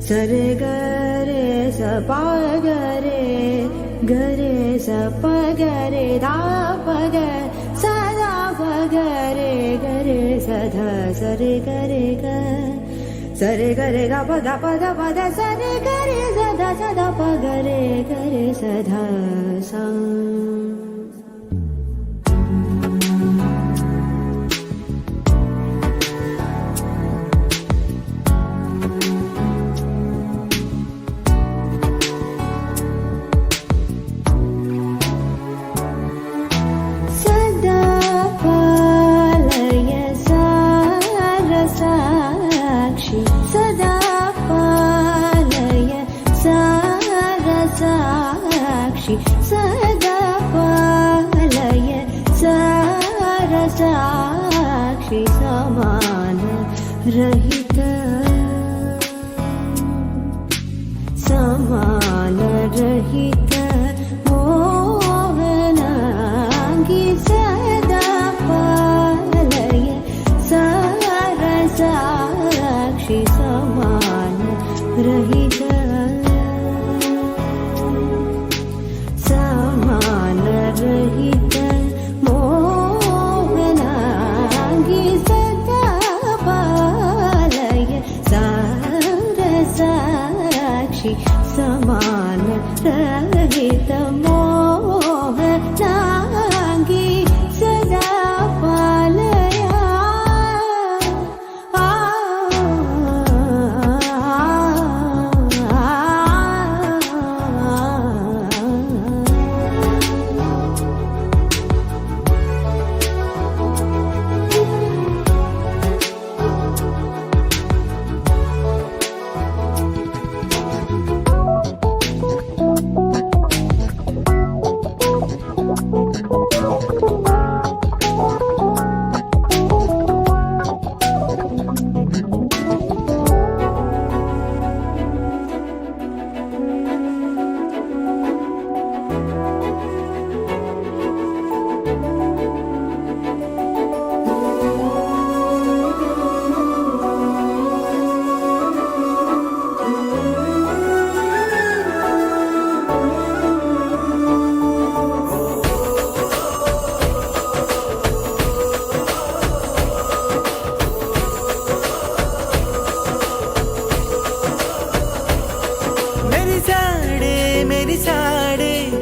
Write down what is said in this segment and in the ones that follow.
సరే గరే స పా గరే గరే స ప గరే దా ప గ సదా ప గరే గరే సధ సరే గరే గ సరే గరే గ ప ద ప ద ప ద సరే గరే సద సద ప గరే గరే సధ సా సదా పాలయ సారసాక్షి సమాన రహిత సమాన రహిత మోహనాంగి సదా పాలయ సారసాక్షి సమాన రహిత రహిత మోహనాంగి సదా పాలయ సారసాక్షి సమాన రహిత మోహనాంగి సదా పాలయ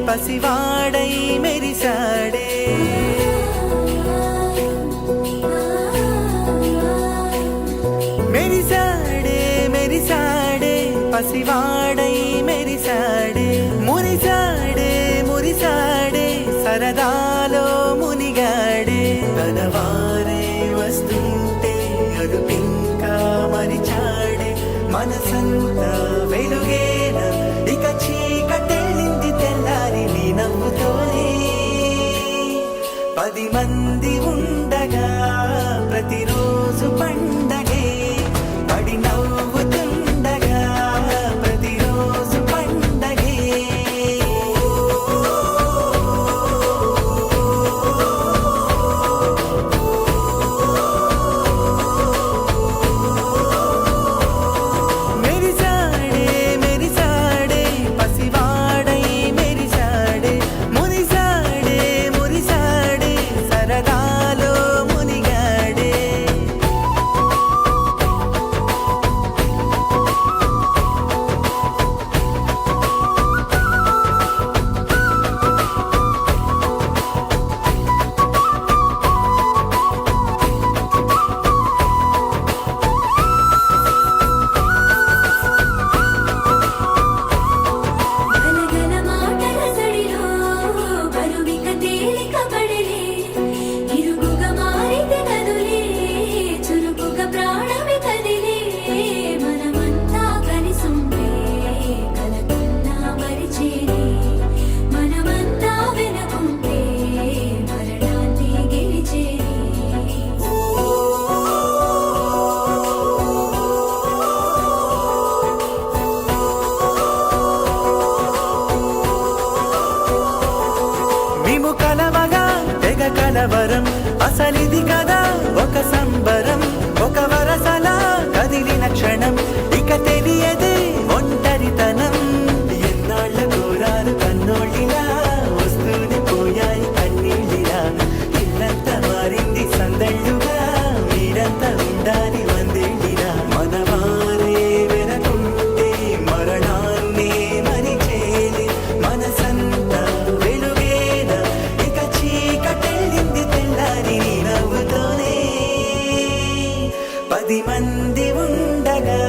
పసివాడై మెరిసాడే మెరిసాడే మెరిసాడే పసివాడై మెరిసాడే మురిసాడే మురిసాడే సరదాలో మునిగాడే తనవారే వస్తుంటే అదుపింకా మరిచాడే మనసంతా వెలుగేన ఇక చీకటెళ్ళింది తెల్లారి నీ నవ్వుతోనే 10 మంది ఉండగా ప్రతిరోజు పండగే పడి నవ్వుతుండగా ప్రతిరోజు పండగే కొద్ది మంది ఉండగా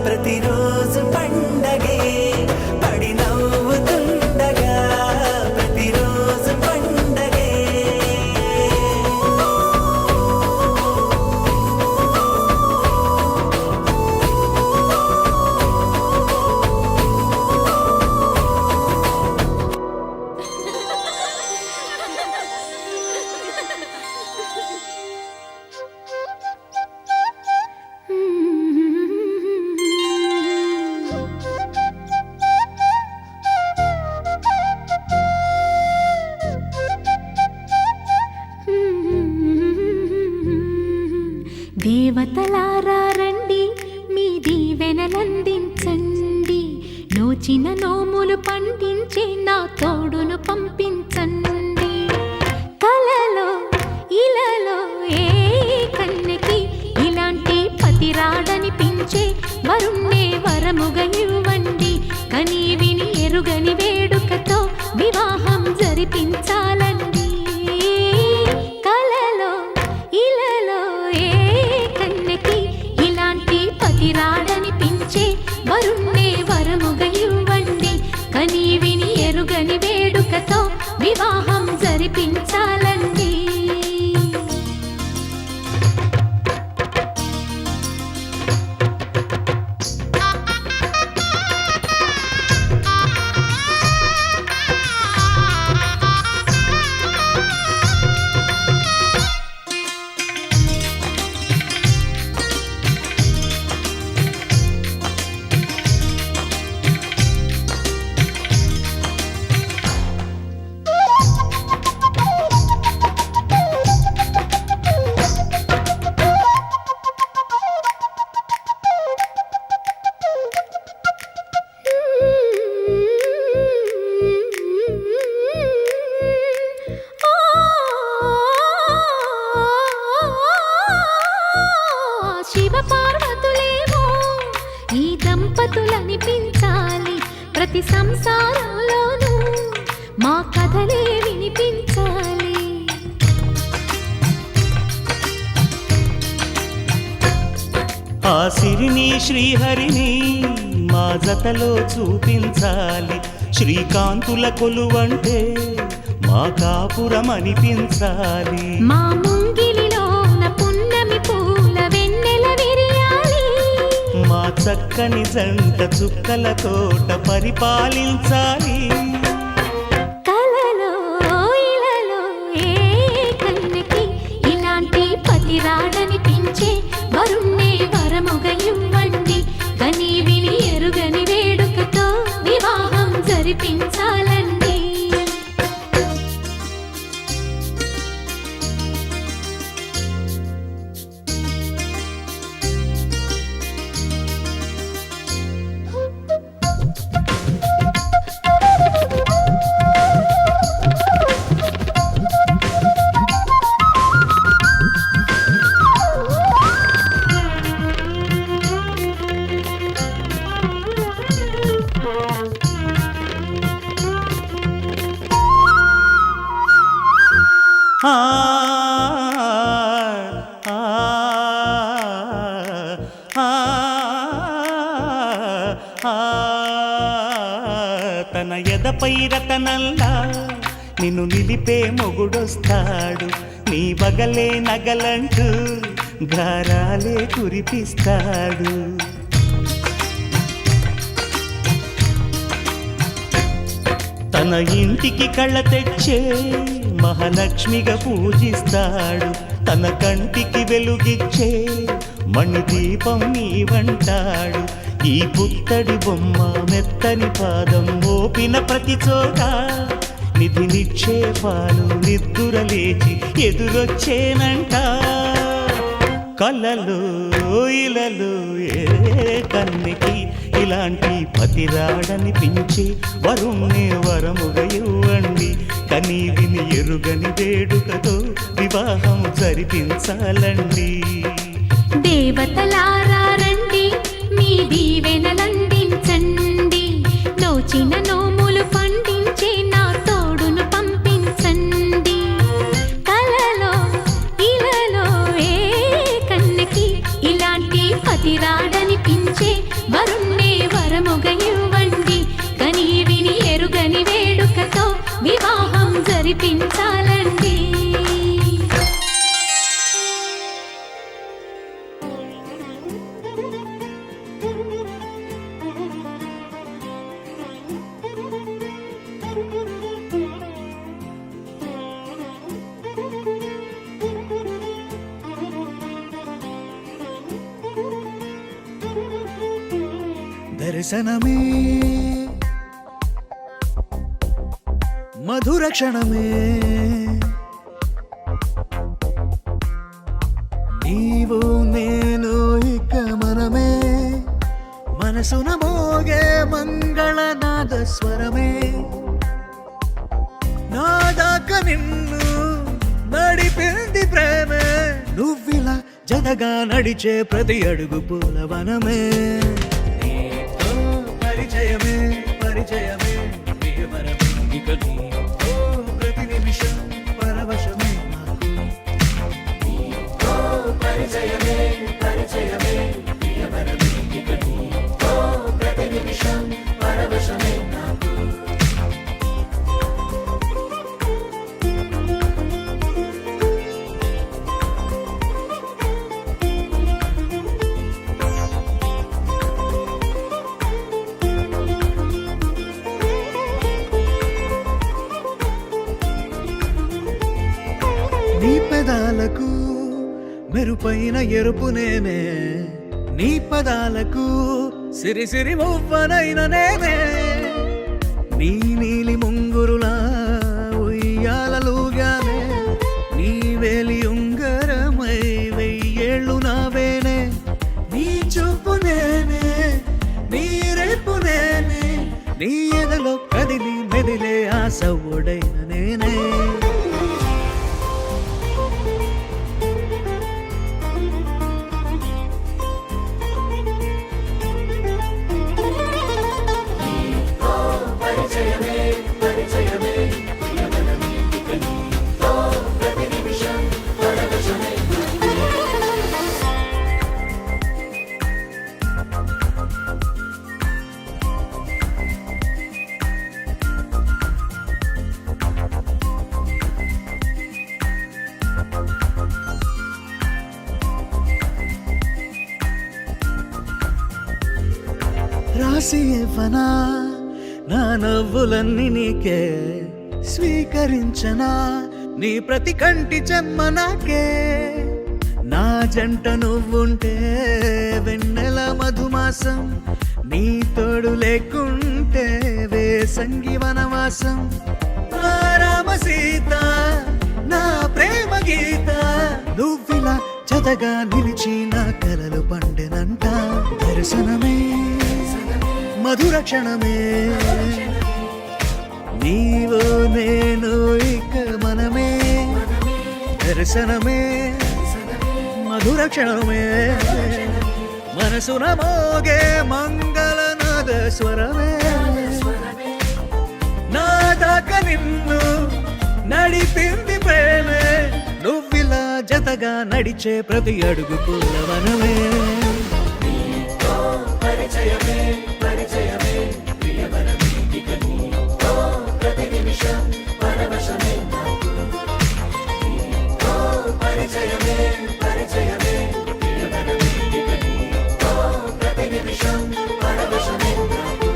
ప్రతిరోజు పండగే పడి నవ్వుతుండగా ప్రతిరోజు పండగే దేవతలారా రండి మీ దీవెనలందించండి నోచిన నోములు పండించే నా తోడును పంపించండి కలలో ఇలలో ఏ కన్నెకి ఇలాంటి పతి రాడనిపించే వరుణ్ణే వరముగా ఇవ్వండి కని విని ఎరుగని వేడుకతో వివాహం జరిపించాలండి కలలో ఇలలో ఏ కన్నెకి ఇలాంటి పతి రాడనిపించే వరుణ్ణే వరముగా ఇవ్వండి కని విని ఎరుగని వేడుకతో వివాహం జరిపించాలండి శివ పార్వతులేమో ఈ దంపతులనిపించాలి ప్రతి సంసారంలోనూ మా కథలే వినిపించాలి ఆ సిరిని శ్రీహరిని మా జతలో చూపించాలి శ్రీకాంతుల కొలువంటే మా కాపురం అనిపించాలి మా ముంగిలిలోన పున్నమి పూల వెన్నెల విరియాలి మా చక్కని జంట చుక్కల తోట పరిపాలించాలి కలలో ఇలలో ఏ కన్నెకి ఇలాంటి పతి రాడనిపించే వరుణ్ణే వరముగా ఇవ్వండి కని విని ఎరుగని వేడుకతో వివాహం జరిపించాలండి ఆ ఆ ఆ తన ఎదపై రతనల్లా నిన్ను నిలిపే మొగుడొస్తాడు నీ బగలే నగలంటూ గారాలే కురిపిస్తాడు తన ఇంటికి కళ్ళ తెచ్చే మహాలక్ష్మిగా పూజిస్తాడు తన కంటికి వెలుగిచ్చే మణిదీపం నీవంటాడు ఈ పుత్తడి బొమ్మ మెత్తని పాదం మోపిన ప్రతి చోట నిధి నిక్షేపాలు నిద్దురలేచి ఎదురొచ్చేనంట కళ్ళలో ఇలలో ఏ కన్నెకి ఇలాంటి పతి రాడనిపించి వరుణ్ణే వరముగా ఇవ్వండి కని విని ఎరుగని వేడుకతో వివాహం జరిపించాలండి దేవతలారా రండి మీ దీవెనలందించండి నోచిన నోములు పండించే నా తోడును పంపించండి కలలో ఇలలో ఏ కన్నెకి ఇలా దర్శనమే మధుర క్షణమే నీవు నేను ఇక మనమే మనసున మోగే మంగళనాద స్వరమే నాదాక నిన్ను నడిపింది ప్రేమే నువ్విలా జతగా నడిచే ప్రతి అడుగు పూలవనమే నీతో పరిచయమే పరిచయమే ప్రియవరమే ఇక నీతో ప్రతి నిమిషం పరవశమే నాకు నీతో పరిచయమే పరిచయమే ప్రియవరమే ఇక నీతో ప్రతి నిమిషం పరవశమే నాకు నీ పెదాలకు మెరుపైన ఎరుపు నేనే నీ పదాలకు సిరి సిరి మువ్వనైన నేనే నీ నీలి ముంగురులా ఉయ్యాలలుగానే నీ వేలి ఉంగరమై వెయ్యేళ్ళు నావేనే నీ చూపు నేనే నీ రేపు నేనే నీ ఎదలో కదిలి మెదిలే ఆశ ఒడైన నేనే రాసి ఇవ్వనా నా నవ్వులన్నీ నీకే స్వీకరించనా నీ ప్రతి కంటి చెమ్మ నాకే నా జంట నువ్వుంటే వెన్నెల మధుమాసం నీ తోడు లేకుంటే వేసంగి వనవాసం నా రామ సీత నా ప్రేమ గీత నువ్విలా జతగా నిలిచి నా కలలు పండెనంట దర్శనమే మధుర క్షణమే నీవు నేను ఇక మనమే దర్శనమే మధుర క్షణమే మనసున మోగే మంగళనాద స్వరమే నాదాక నిన్ను నడిపింది ప్రేమే నువ్విలా జతగా నడిచే ప్రతి అడుగు పూలవనమే పరిచయమే పరిచయమే ప్రియవరమే ఇక నీతో ప్రతి నిమిషం పరవశమే నాకు నీతో పరిచయమే పరిచయమే ప్రియవరమే ఇక నీతో ప్రతి నిమిషం పరవశమే నాకు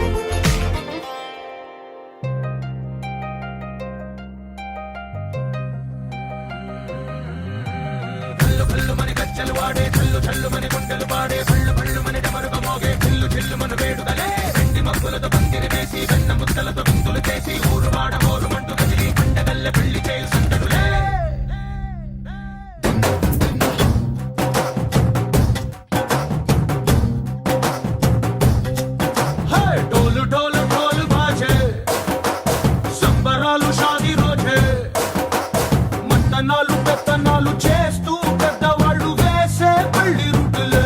కల్లు కల్లు మని కచ్చలు వాడే కల్లు చల్లు మని గుండెలు పాడే కళ్ళు కళ్ళు మని డమరుగ మోగే చిల్లు చిల్లు మన వేడుదలే వెండి మబ్బులతో పందిరి వేసి వెన్న ముద్దలతో విందులు చేసి ఊరు వాడ మోరు మంటు కదిలి పండగల్ల పెళ్లి చేయు సందడులే డోలు డోలు ఢోలు బాజే సంబరాలు షాదీ రోజే మంతనాలు పెత్తనాలు చేస్తూ పెద్దవాళ్ళు వేసే పెళ్లి రుటులే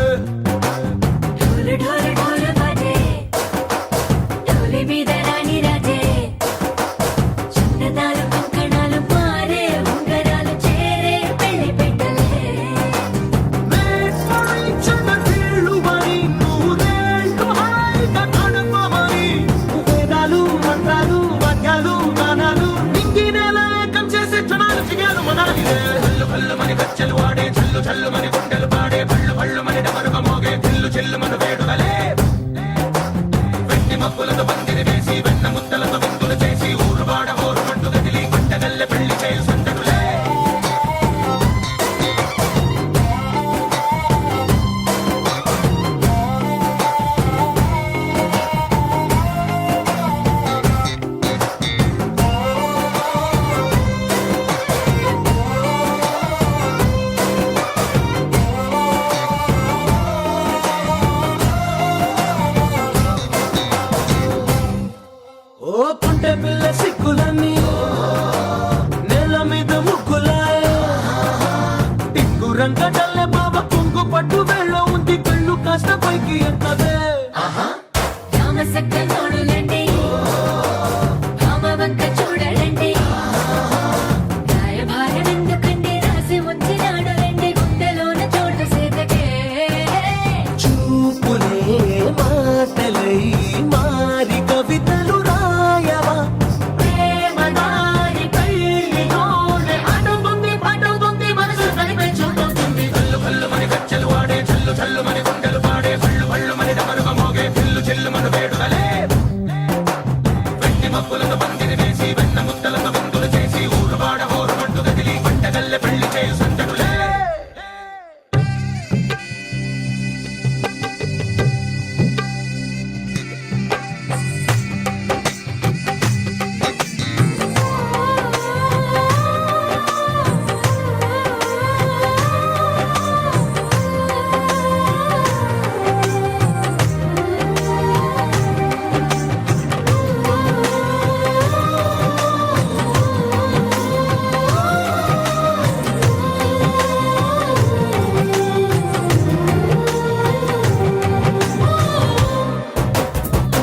పట్టు వేళ్ళ ఉంది కళ్ళు కాస్త పైకి ఎత్తదే రామసక్కనోడులండి రామవంక చూడలండి రాయభారం ఎందుకండి రాసి ఉంచినాడు రండి గుండెలోన చోటు సేతకే చూపులే మాటలై మారి కవితలు రాయవా ప్రేమ దారి పెళ్లిలోనే అడుగుంది పడుగుంది మనసు కనిపించుతుంది కళ్ళు కళ్ళు మని కచ్చలు వాడే చల్లు చల్లు మని గుండెలు పాడే పళ్ళు పళ్ళు మని డమరుగ మోగే చిల్లు చిల్లు మను వేడుదలే వెండి మబ్బులతో పందిరి వేసి వెన్న ముద్దలతో విందులు చేసి ఊరు వాడ హోరు మంటు గదిలి పంటగల్లె పెళ్లి చేయు సందడులే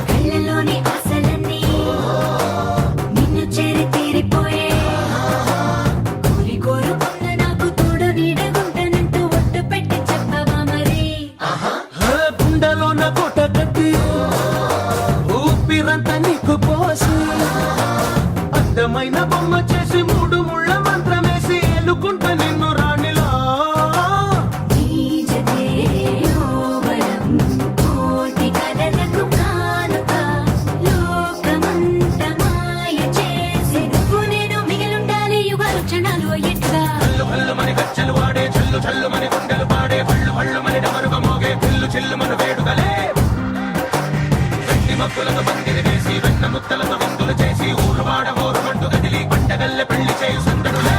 కళ్ళలోని ఆశలన్నీ నిన్ను చేరి తీరిపోయే కోరి కోరుకున్న నాకు తోడు నీడగుంటానంటూ ఒట్టు పెట్టి చెప్పవా మరి గుండెలోన కోట కట్టి ఊపిరంతా నీకు పోసి అందమైన బొమ్మ చేసి మూడు ముళ్ళ మంత్రమేసి ఎలుకుంట నిన్ను రాణిలా నీజతే యోవరం కోటి కథలకు కానుక లోకమంత మాయ చేసి నువ్వు నేను మిగిలుండాలి యుగాలు క్షణాలు ఎట్లా కళ్ళు కళ్ళు మని కచ్చలు వాడే చల్లు చల్లు మని గుండెలు పాడే పళ్ళు పళ్ళు మని డమరుగ మోగే చిల్లు చిల్లు మను వేడుదలే వెండి మబ్బులతో పందిరి వేసి వెన్న ముద్దలతో విందులు చేసి ఊరు వాడ హోరు మంటు గదిలి పంటగల్లె పెళ్లి చేయు సందడులే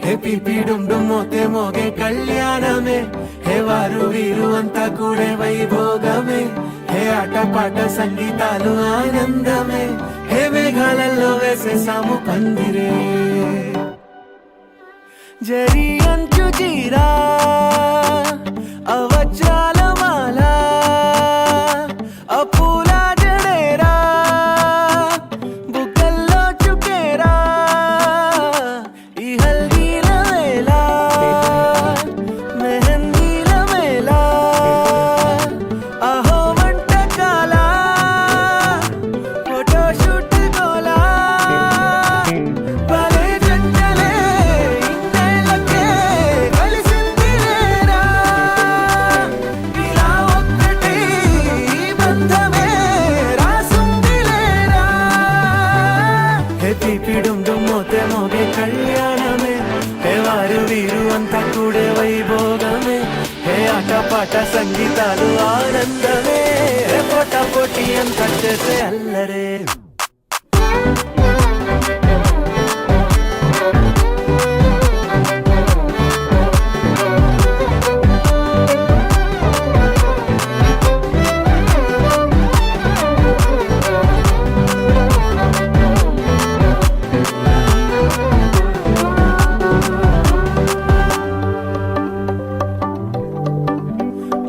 హే పిపి డుమ్ డుమ్ మోతే మోగే కళ్యాణమే హే వారు వీరు అంతా కూడే వైభోగమే హే ఆట పాట సంగీతాలు ఆనందమే హే మేఘాలలో వేసేసాము పందిరే జరి అంచు జీరా అవజ్రాల మాల అపూల జడేరా బుగ్గల్లో చుకేరా ఈ హల్దీల వేళ మెహందీల వేళ అహో వంటకాల ఫోటోషూట్ గోలా భలే జంటలే ఇన్నేళ్ళకే కలిసింది లేరా ఇలా ఒక్కటి బంధమే రాసుంది లేరా హే పిపి డుమ్ డుమ్ మోతే మోగే కళ్యాణమే హే వారు వీరు అంతా కూడే వైభోగమే హే ఆట పాట సంగీతాలు ఆనందమే హే పోటా పోటీ అంతా చేసే అల్లరే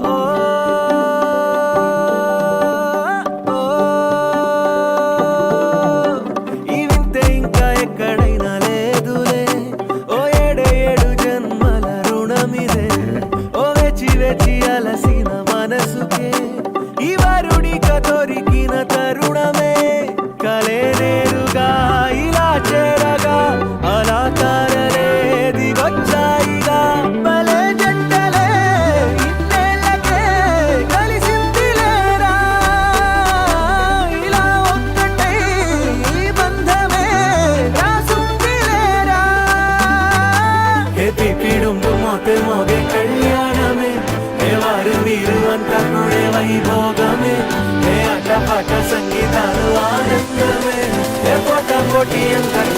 ఓ కోటి అంక